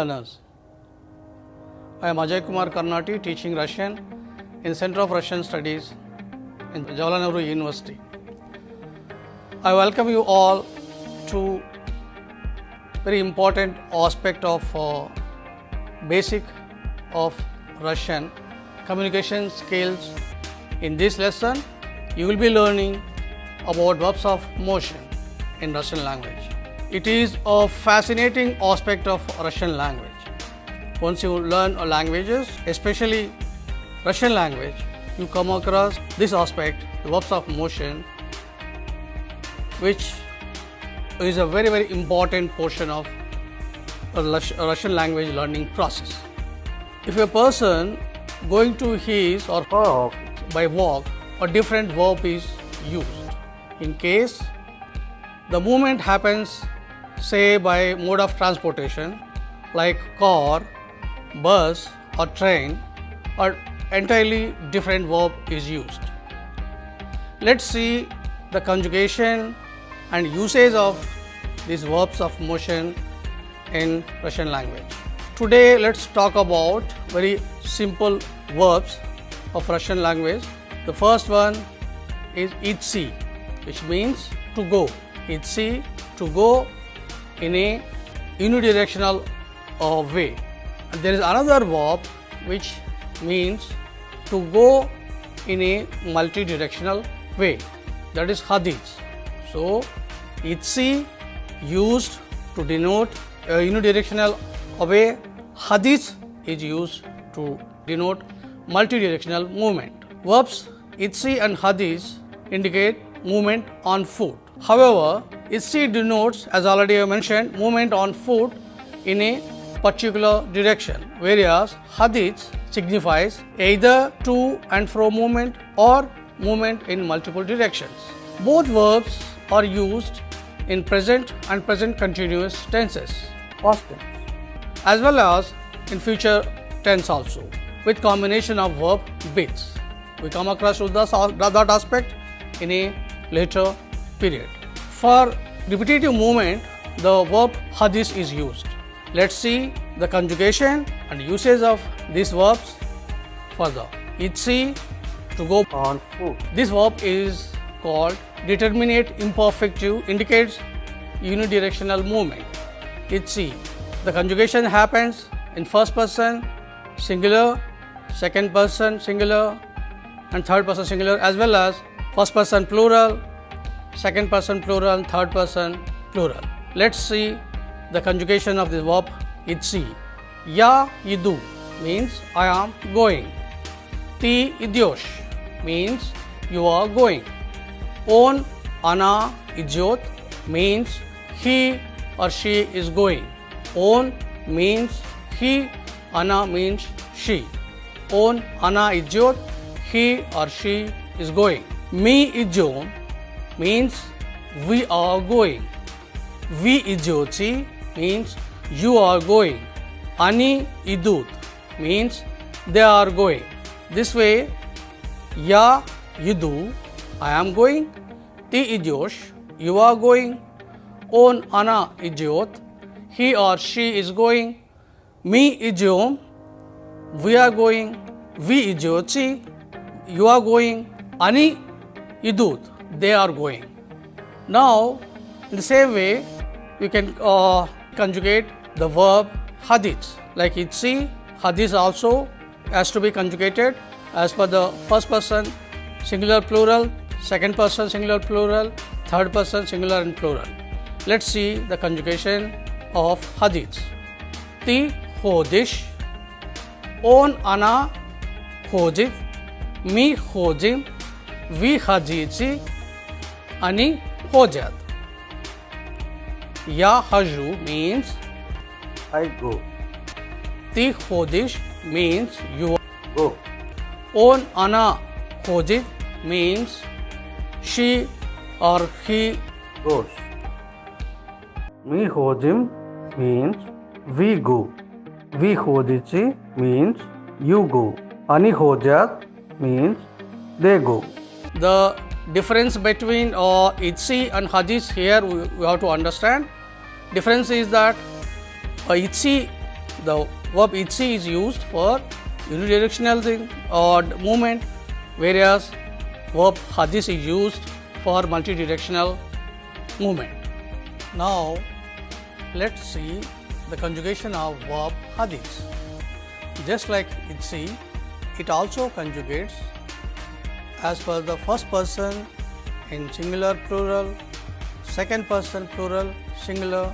learners. I am Ajay Kumar Karnati, teaching Russian in Center of Russian Studies in Jawaharlal Nehru University. I welcome you all to very important aspect of basic of Russian communication skills. In this lesson, you will be learning about verbs of motion in Russian language. It is a fascinating aspect of Russian language. Once you learn languages, especially Russian language, you come across this aspect, the verbs of motion, which is a very, very important portion of a Russian language learning process. If a person going to his or her office by walk, a different verb is used. In case the movement happens, say by mode of transportation like car, bus or train, an entirely different verb is used. Let's see the conjugation and usage of these verbs of motion in Russian language. Today let's talk about very simple verbs of Russian language. The first one is idти, which means to go. Idти, to go in a unidirectional way. And there is another verb which means to go in a multidirectional way, that is ходить. So idти used to denote a unidirectional way, ходить is used to denote multidirectional movement. Verbs idти and ходить indicate movement on foot. However, idти denotes, as already I mentioned, movement on foot in a particular direction, whereas ходить signifies either to and fro movement or movement in multiple directions. Both verbs are used in present and present continuous tenses, past tense, as well as in future tense also, with combination of verb bits. We come across to that aspect in a later period. For repetitive movement, the verb ходить is used. Let's see the conjugation and usage of these verbs further. Idти, to go on foot. This verb is called determinate imperfective, indicates unidirectional movement. Idти. The conjugation happens in first person singular, second person singular, and third person singular, as well as first person plural, second person plural, third person plural. Let's see the conjugation of the verb idти. Я иду means I am going. Ты идешь means you are going. Он, она идет means he or she is going. Он means he, она means she. Он, она идет, he or she is going. Мы идем means we are going. Вы идете means you are going. Они идут means they are going. This way, я иду, I am going. Ты идешь, you are going. Он, она идет, he or she is going. Мы идем, we are going. Вы идете, you are going. Они идут, they are going. Now, in the same way, you can conjugate the verb ходить. Like idти, ходить also has to be conjugated as per the first person singular plural, second person singular plural, third person singular and plural. Let's see the conjugation of ходить. Ты ходишь, он, она ходит, мы ходим, вы ходите, они ходят. Я хожу means I go. Ты ходишь means you Go. Он, она ходит means she or he Goes. Мы ходим means we go. Вы ходите means you go. Они ходят means they go. The difference between idти and ходить here we have to understand. Difference is that idти the verb itsi is used for unidirectional thing or movement, whereas verb hadis is used for multidirectional movement. Now let's see the conjugation of verb hadis. Just like itsi, it also conjugates as per the first person in singular plural, second person plural singular,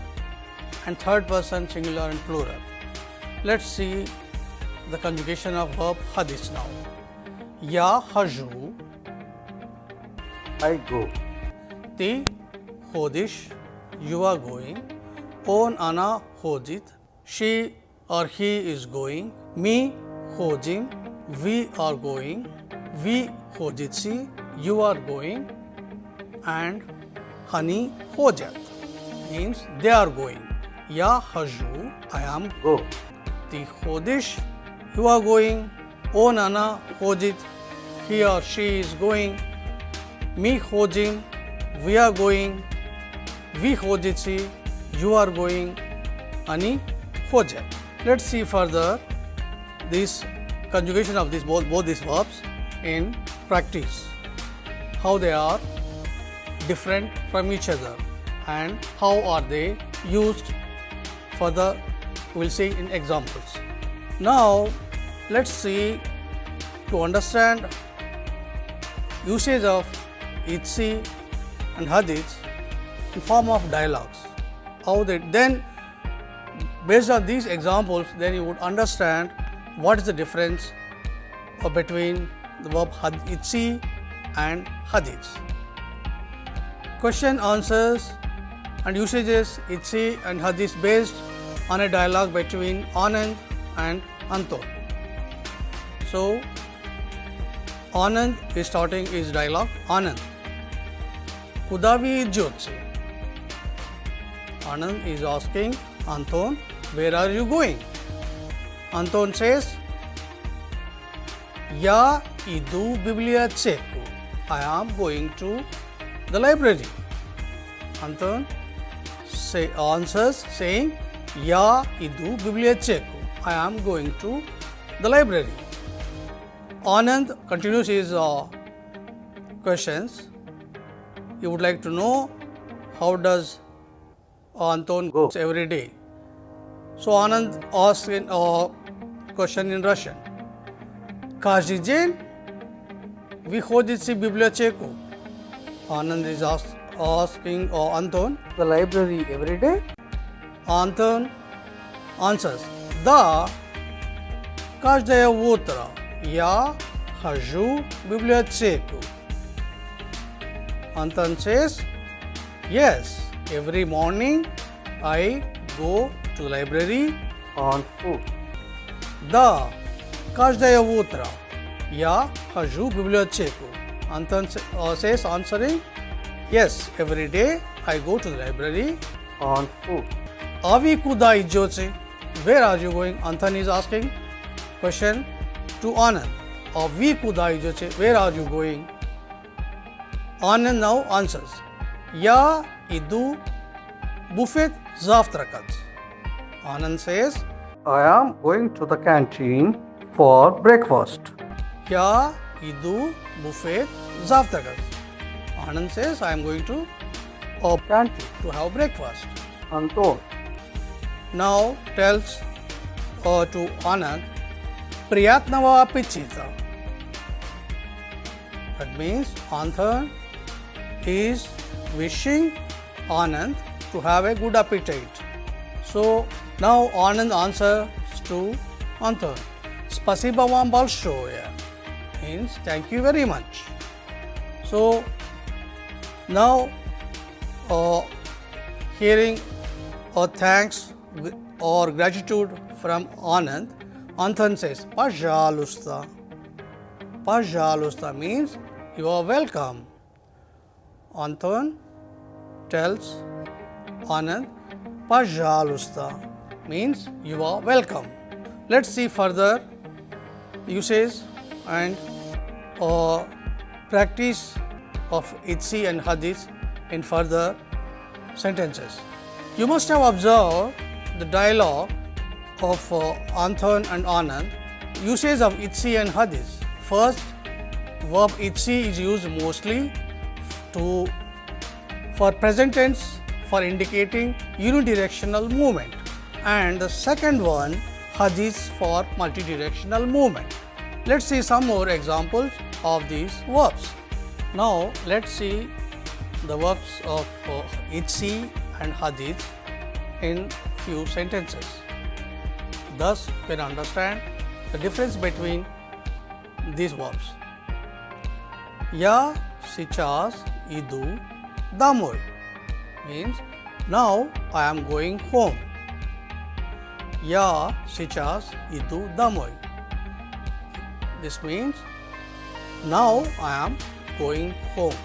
and third person singular and plural. Let's see the conjugation of verb hadis now. Ya haju, I go. ti hodish, you are going. On ana hodit, she or he is going. Me hojim, we are going. We hoditsi, you are going. And hani hojat means they are going. Ya haju, I am Go. Ti hodish, you are going. On ana hojit, he or she is going. Me hojim, we are going. We hoditsi, you are going. Ani hojat. Let's see further this conjugation of both these verbs in practice, how they are different from each other and how are they used. Further we'll see in examples. Now let's see to understand usage of itsi and hadith in form of dialogues. How they then, based on these examples, then you would understand what is the difference between the verb itsi and hadith. Question, answers and usages itsi and hadith based on a dialogue between Anand and Anton. So Anand is starting his dialogue. Anand, Kudavi Jyotse. Anand is asking Anton, where are you going? Anton says, Ya idu biblioteko. I am going to the library. Anton answers saying, Ya idu biblioteko. I am going to the library. Anand continues his questions. He would like to know how does Anton Go. goes every day. So Anand asks a question in Russian. Каждый день вы ходите в библиотеку? Anand is asking Anton. The library every day? Anton answers, Да, каждое утро я хожу в библиотеку. Anton says, Yes, every morning I go to the library. On foot. Да, каждое утро я хожу в библиотеку. Anton says, answering, Yes, every day I go to the library. On foot. А вы куда идете? Where are you going? Anton is asking question to Anand. А вы куда идете? Where are you going? Anand now answers, Я иду буфет завтракать. Anand says, I am going to the canteen for breakfast. Я иду буфет завтракать. Anand says, I am going to Canteen. have breakfast. Anton. Now tells to Anand, Priyatnava appetit. That means Anton is wishing Anand to have a good appetite. So now Anand answers to Anton, Spasiba вам большое means thank you very much. So now hearing thanks or gratitude from Anand, Anton says, Пожалуйста. Пожалуйста means you are welcome. Anton tells Anand, Пожалуйста means you are welcome. Let's see further usage and practice of itsi and hadith in further sentences. You must have observed the dialogue of Anton and Anand, usage of itsi and hadis. First, verb itsi is used mostly for present tense for indicating unidirectional movement, and the second one hadis for multidirectional movement. Let's see some more examples of these verbs. Now let's see the verbs of itsi and hadis in few sentences. Thus, you can understand the difference between these verbs. Ya, сейчас иду домой means now I am going home. Я сейчас иду домой. This means now I am going home.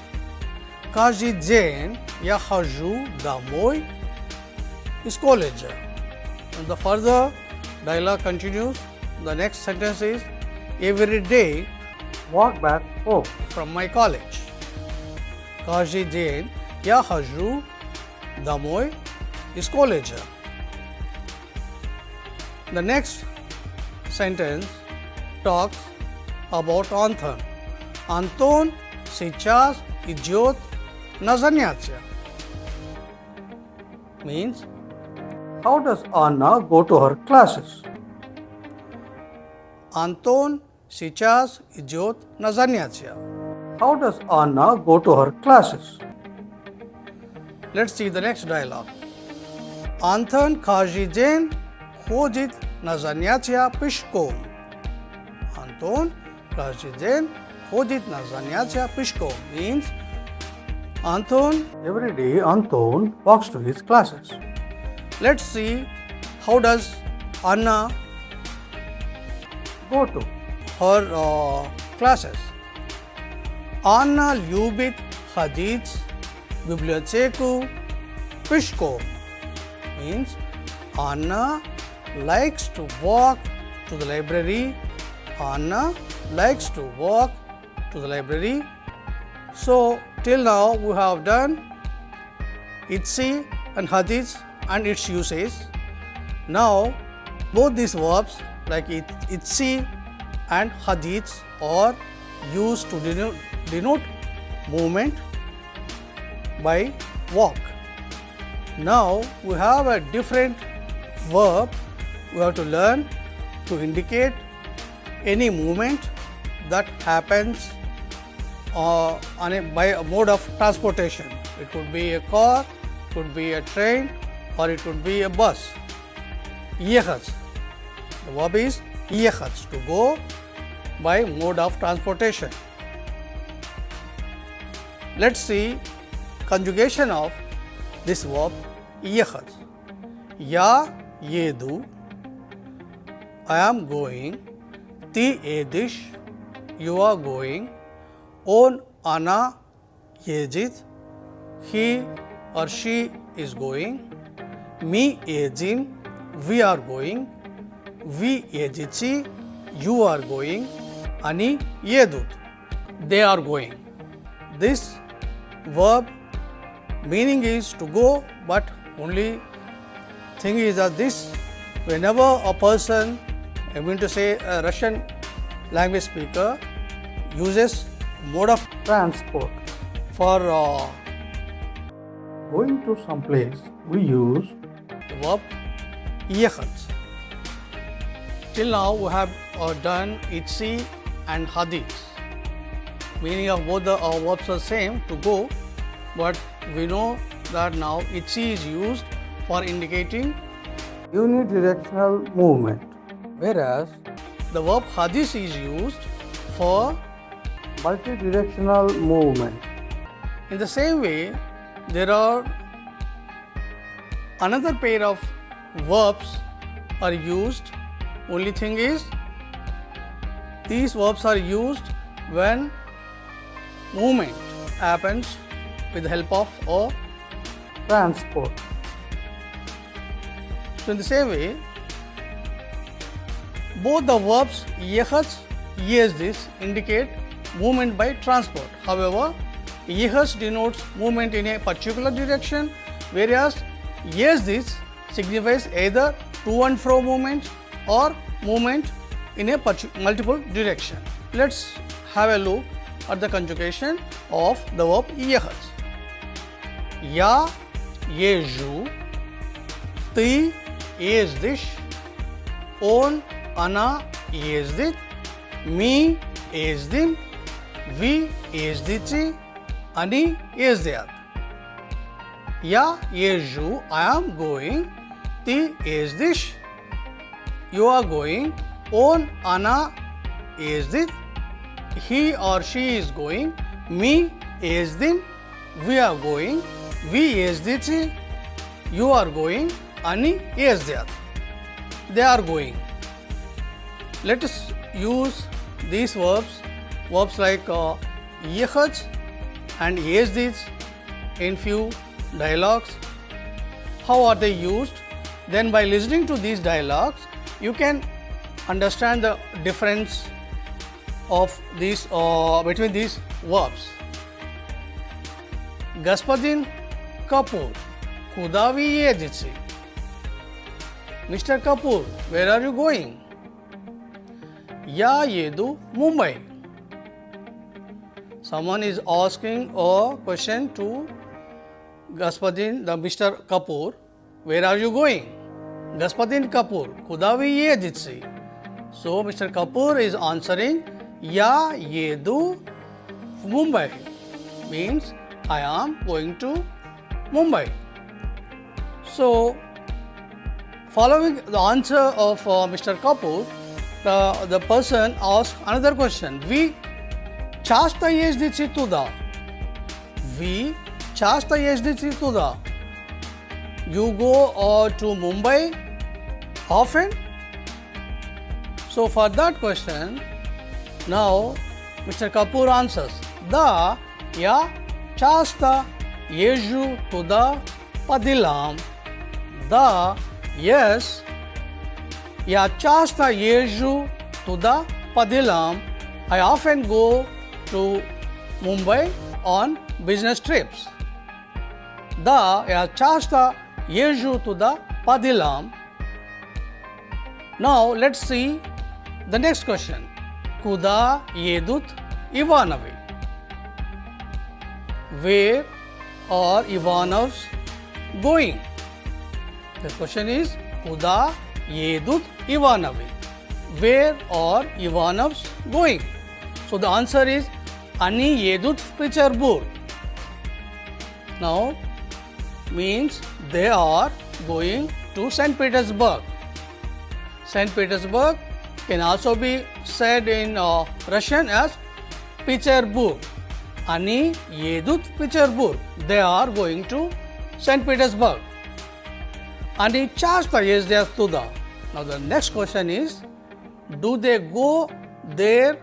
Каждый день я хожу домой из колледжа. And the further dialogue continues. The next sentence is every day walk back home. from my college. Каждый день я хожу домой из колледжа. The next sentence talks about Anton. Антон сейчас идет на занятия. Means How does Anna go to her classes? Антон сейчас идет на занятия. How does Anna go to her classes? Let's see the next dialogue. Антон каждый день ходит на занятия пешком. Антон каждый день ходит на занятия пешком. Means Anton. Every day Anton walks to his classes. Let's see how does Anna Go to. her classes. Anna любит ходить в библиотеку пешком. Means Anna likes to walk to the library. Anna likes to walk to the library. So till now we have done itsi and hadith and its usage. Now both these verbs like itsi and hadith are used to denote movement by walk. Now we have a different verb we have to learn to indicate any movement that happens by a mode of transportation. It could be a car, it could be a train, or it could be a bus. Yehaz. The verb is yehaz, to go by mode of transportation. Let's see conjugation of this verb yehaz. Ya yedu, I am going. Ti edish, you are going. On ana yejid, he or she is going. Mi ejim, we are going. Vi ejici, you are going. Ani yedut, they are going. This verb meaning is to go, but only thing is that this whenever a person, I mean to say a Russian language speaker, uses mode of Transport. for Going to some place, we use the verb yehaz. Till now we have done itsi and hadith. Meaning of both the verbs are same, to go, but we know that now itsi is used for indicating, unidirectional movement, whereas the verb hadith is used for. multidirectional movement. In the same way, there are another pair of verbs are used. Only thing is, these verbs are used when movement happens with the help of a Transport. So in the same way, both the verbs yehaz, this indicate movement by transport. However, yehaz denotes movement in a particular direction, whereas this signifies either to and fro movement or movement in a multiple direction. Let's have a look at the conjugation of the verb ехать. Я езжу, ты ездишь, он, она ездит, мы ездим, вы ездите, они ездят. Я езжу, I am going, ты ездишь, you are going, он, она ездит, he or she is going, мы ездим, we are going, вы ездите, you are going, они ездят. They are going. Let us use these verbs like ехать and ездить in few dialogues. How are they used? Then by listening to these dialogues, you can understand the difference of these between these verbs. Господин Kapoor, куда вы едете? Mr. Kapoor, where are you going? Я еду в Mumbai. Someone is asking a question to Mr. Kapoor, where are you going? Господин Kapoor, куда вы едете? So Mr. Kapoor is answering, я еду в Mumbai, means I am going to Mumbai. So following the answer of Mr. Kapoor, the person asked another question. Вы часто ездите туда? Вы часто ездите туда? You go to Mumbai often? So for that question, now Mr. Kapoor answers, да, я часто езжу туда по делам. Да, yes, я часто езжу туда по делам. I often go to Mumbai on business trips. Да, я часто езжу туда по делам. Now let's see the next question. Куда едут Ивановы? Where are Ivanovs going? The question is, куда едут Ивановы? Where are Ivanovs going? So the answer is, они едут в Петербург. Now means they are going to St. Petersburg. St. Petersburg can also be said in Russian as Petersburg. Они едут в Петербург. They are going to St. Petersburg. Они часто ездят туда. Now the next question is, do they go there,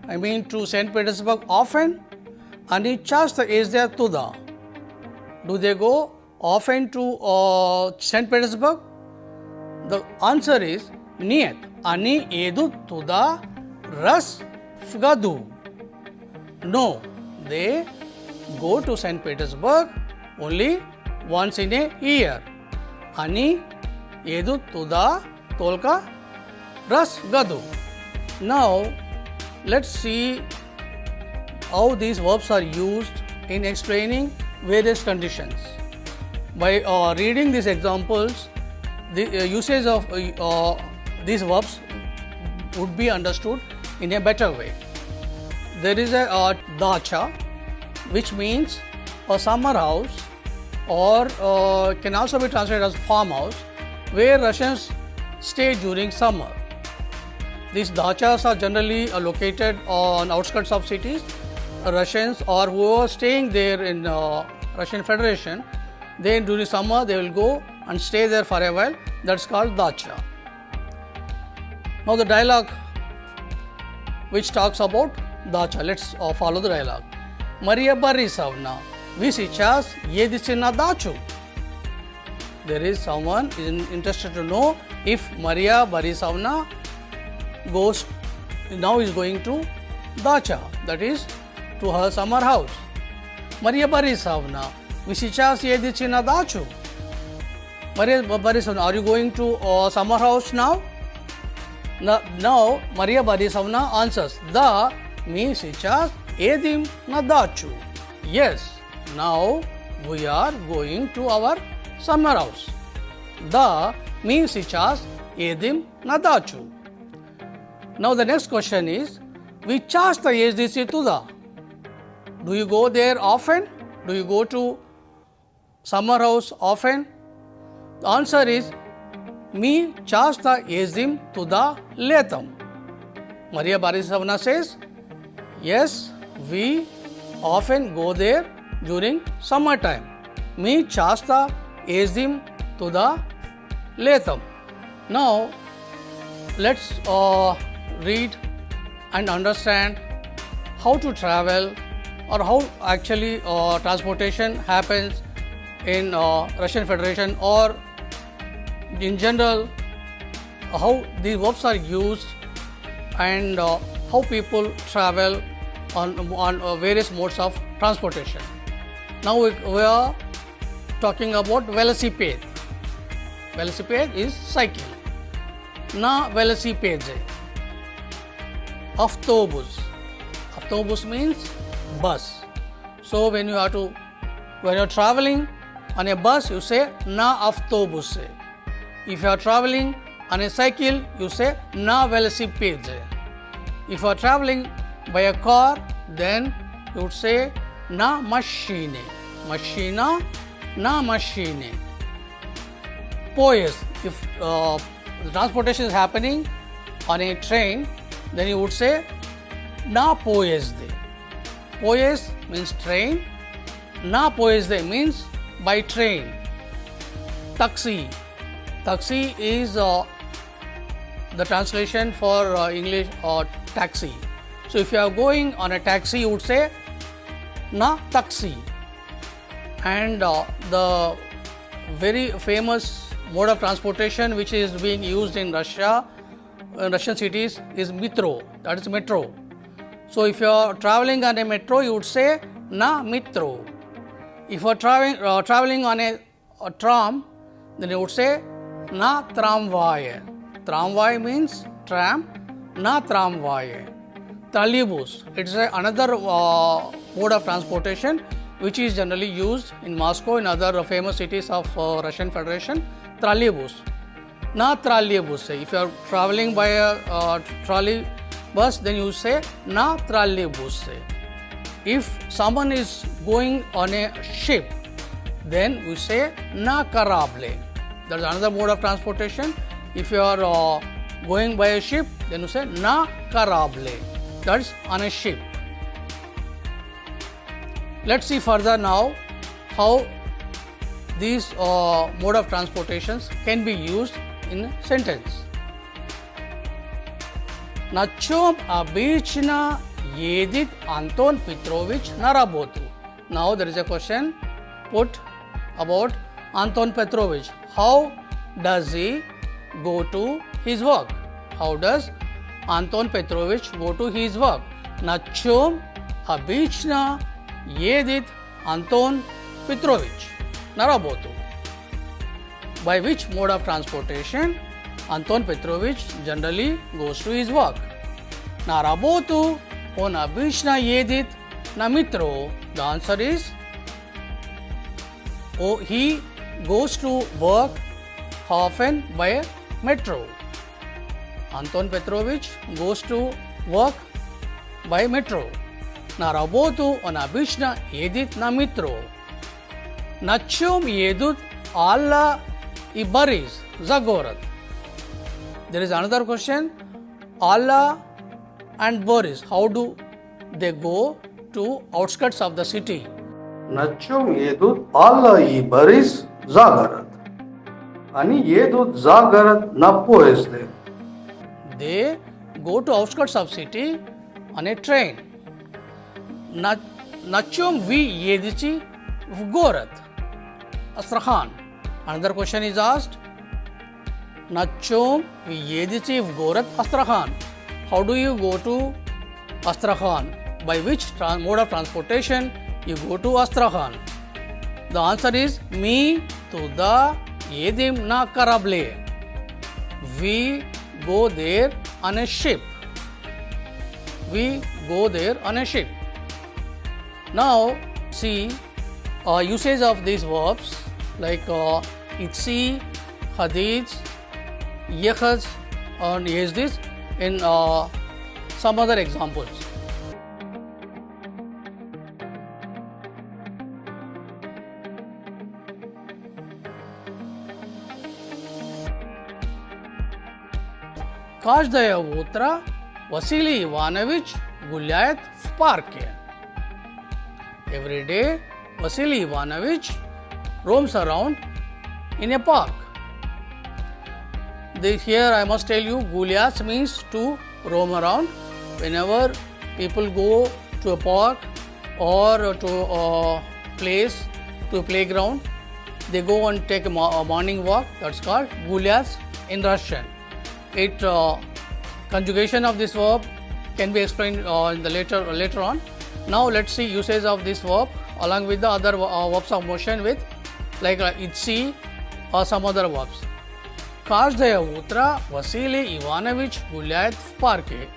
to St. Petersburg often? Они часто ездят туда. Do they go often to St. Petersburg? The answer is, нет. Они едут туда раз в году. No, they go to St. Petersburg only once in a year. Они едут туда только раз в году. Now, let's see how these verbs are used in explaining various conditions. By reading these examples, the usage of these verbs would be understood in a better way. There is a dacha, which means a summer house, or can also be translated as farmhouse, where Russians stay during summer. These dachas are generally located on outskirts of cities. Russians or who are staying there in Russian Federation, then during summer they will go and stay there for a while. That's called dacha. Now the dialogue which talks about dacha. Let's follow the dialogue. Maria Borisovna, вы сейчас едете на дачу? There is someone is interested to know if Maria Borisovna now is going to dacha, that is to her summer house. Maria Borisovna, вы сейчас едете на дачу? Maria Borisovna, are you going to summer house now? Now Maria Borisovna answers, da mi сейчас едем на дачу. Yes, now we are going to our summer house. Да ми сейчас едем на дачу. Now the next question is, вы часто ездите туда? Do you go there often? Do you go to summer house often? The answer is, мы часто ездим туда летом. Maria Borisovna says, yes, we often go there during summertime. Мы часто ездим туда летом. Now, let's read and understand how to travel or how actually transportation happens in Russian Federation, or in general how these verbs are used and how people travel on various modes of transportation. Now we are talking about velocipede. Velocipede is cycle. Na velocipede. Autobus. Autobus means bus. So when you're traveling on a bus, you say na autobus. If you are traveling on a cycle, you say na velocipede. If you are traveling by a car, then you would say na machine. Machina, na machine. Poezd. If the transportation is happening on a train, then you would say na poezd. Poezd means train. Na poezd means by train. Taxi. Taxi is the translation for English or taxi. So if you are going on a taxi, you would say na taxi. And the very famous mode of transportation which is being used in Russia, in Russian cities, is metro. That is metro. So if you are traveling on a metro, you would say na metro. If you are traveling on a tram, then you would say na tramvai. Tramvai means tram, na tramvai. Trolleybus, it is another mode of transportation which is generally used in Moscow and other famous cities of Russian Federation. Trolleybus. Na trolleybus. If you are traveling by a trolley bus, then you say na trolleybus. If someone is going on a ship, then we say na karable. That is another mode of transportation. If you are going by a ship, then you say na karable. That is on a ship. Let's see further now how these mode of transportations can be used in a sentence. На чем обычно едет Антон Петрович на работу? Now there is a question put about Anton Petrovich. How does he go to his work? How does Anton Petrovich go to his work? На чем обычно едет Anton Petrovich на работу? By which mode of transportation Anton Petrovich generally goes to his work? На работу он обычно едет на метро. The answer is, he goes to work often by metro. Anton Petrovich goes to work by metro. На работу он обычно едет на метро. На чем едут Алла и Борис за город? There is another question. Alla and Boris, how do they go to outskirts of the city? На чем едут Алла и Борис за город? Они едут за город на поезде. They go to outskirts of city on a train. На чем вы едете в город? Astrakhan. Another question is asked. На чем вы едете в город Astrakhan? How do you go to Astrakhan? By which mode of transportation you go to Astrakhan? The answer is, me туда Yedim na karable. We go there on a ship. We go there on a ship. Now see usage of these verbs like itsi, hadith, yakhaz and yezdis in some other examples. Каждое утро Vasily Ivanovich гуляет в парке. Every day, Vasily Ivanovich roams around in a park. Here I must tell you, gulyat means to roam around. Whenever people go to a park or to a place, to a playground, they go and take a morning walk. That's called gulyat in Russian. Conjugation of this verb can be explained later on. Now let's see usage of this verb along with the other verbs of motion with like itsi or some other verbs. Каждое утро Vasily Ivanovich гуляет в парке.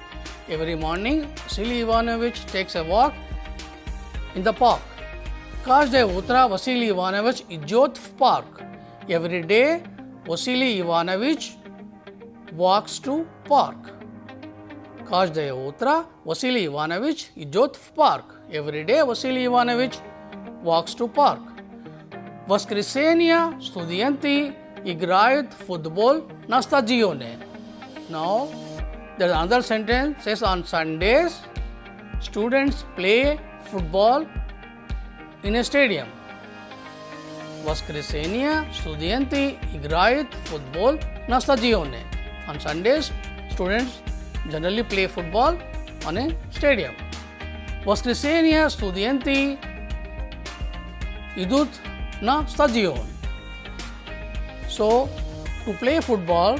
Every morning Vasily Ivanovich takes a walk in the park. Каждое утро Vasily Ivanovich идет в парк. Every day Vasily Ivanovich walks to park. Каждое утро Vasily Ivanovich идет в парк. Every day Vasily Ivanovich walks to park. В воскресенье студенты играют в футбол на стадионе. Now, there's another sentence says on Sundays, students play football in a stadium. В воскресенье студенты играют в футбол на стадионе. On Sundays, students generally play football on a stadium. В воскресенье студенты идут на стадион. So, to play football,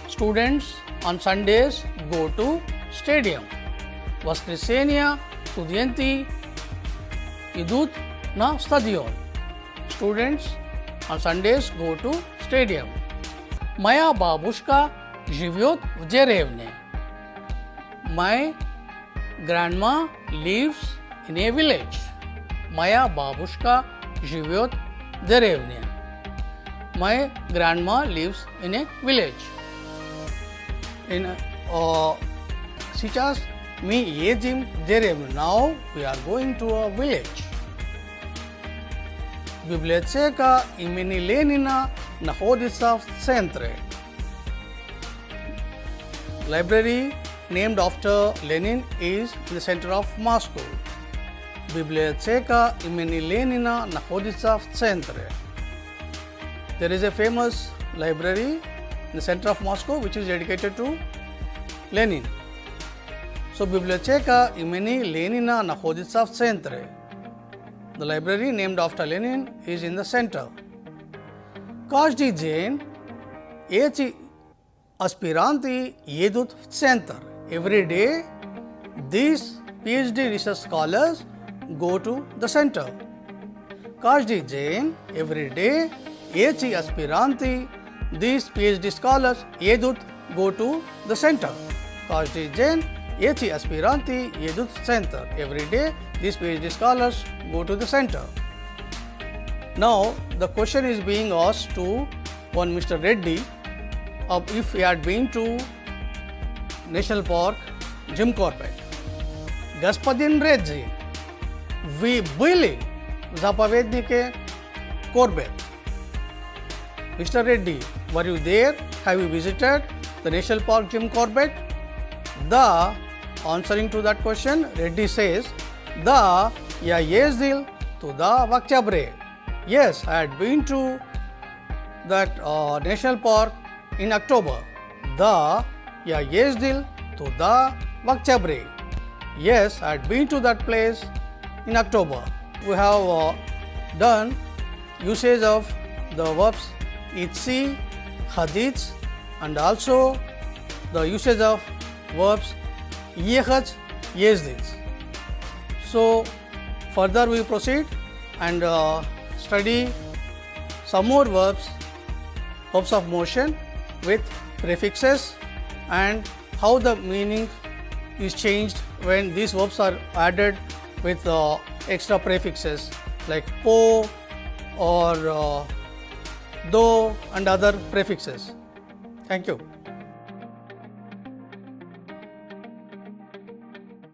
students on Sundays go to stadium. В воскресенье студенты идут на стадион. Students on Sundays go to stadium. Моя бабушка живет в деревне. My grandma lives in a village. Моя бабушка живет в деревне. My grandma lives in a village. Сейчас мы едем в деревню. Now we are going to a village. Библиотека имени Ленина находится в центре. Library named after Lenin is in the center of Moscow. Библиотека имени Ленина находится в центре. There is a famous library in the center of Moscow which is dedicated to Lenin. So, библиотека имени Ленина находится в центре. The library named after Lenin is in the center. Каждый день эти аспиранты едут в центр. Every day, these PhD research scholars go to the center. Каждый день, every day, эти аспиранты, these PhD scholars go to the center. Каждый день, эти аспиранты едут в центр. Every day, these PhD scholars go to the center. Now, the question is being asked to one Mr. Reddy if he had been to National Park Jim Corbett. Господин Reddy, вы были в заповеднике Corbett? Mr. Reddy, were you there? Have you visited the National Park Jim Corbett? The answering to that question, Reddy says, "Да, я ездил туда в октябре." Yes, I had been to that national park in October. Да, я ездил туда в октябре. Yes, I had been to that place in October. We have done usage of the verbs itsi, hadith, and also the usage of verbs yekhaj, yezdits. So, further we proceed and study some more verbs verbs of motion with prefixes and how the meaning is changed when these verbs are added with extra prefixes like po or do and other prefixes. Thank you.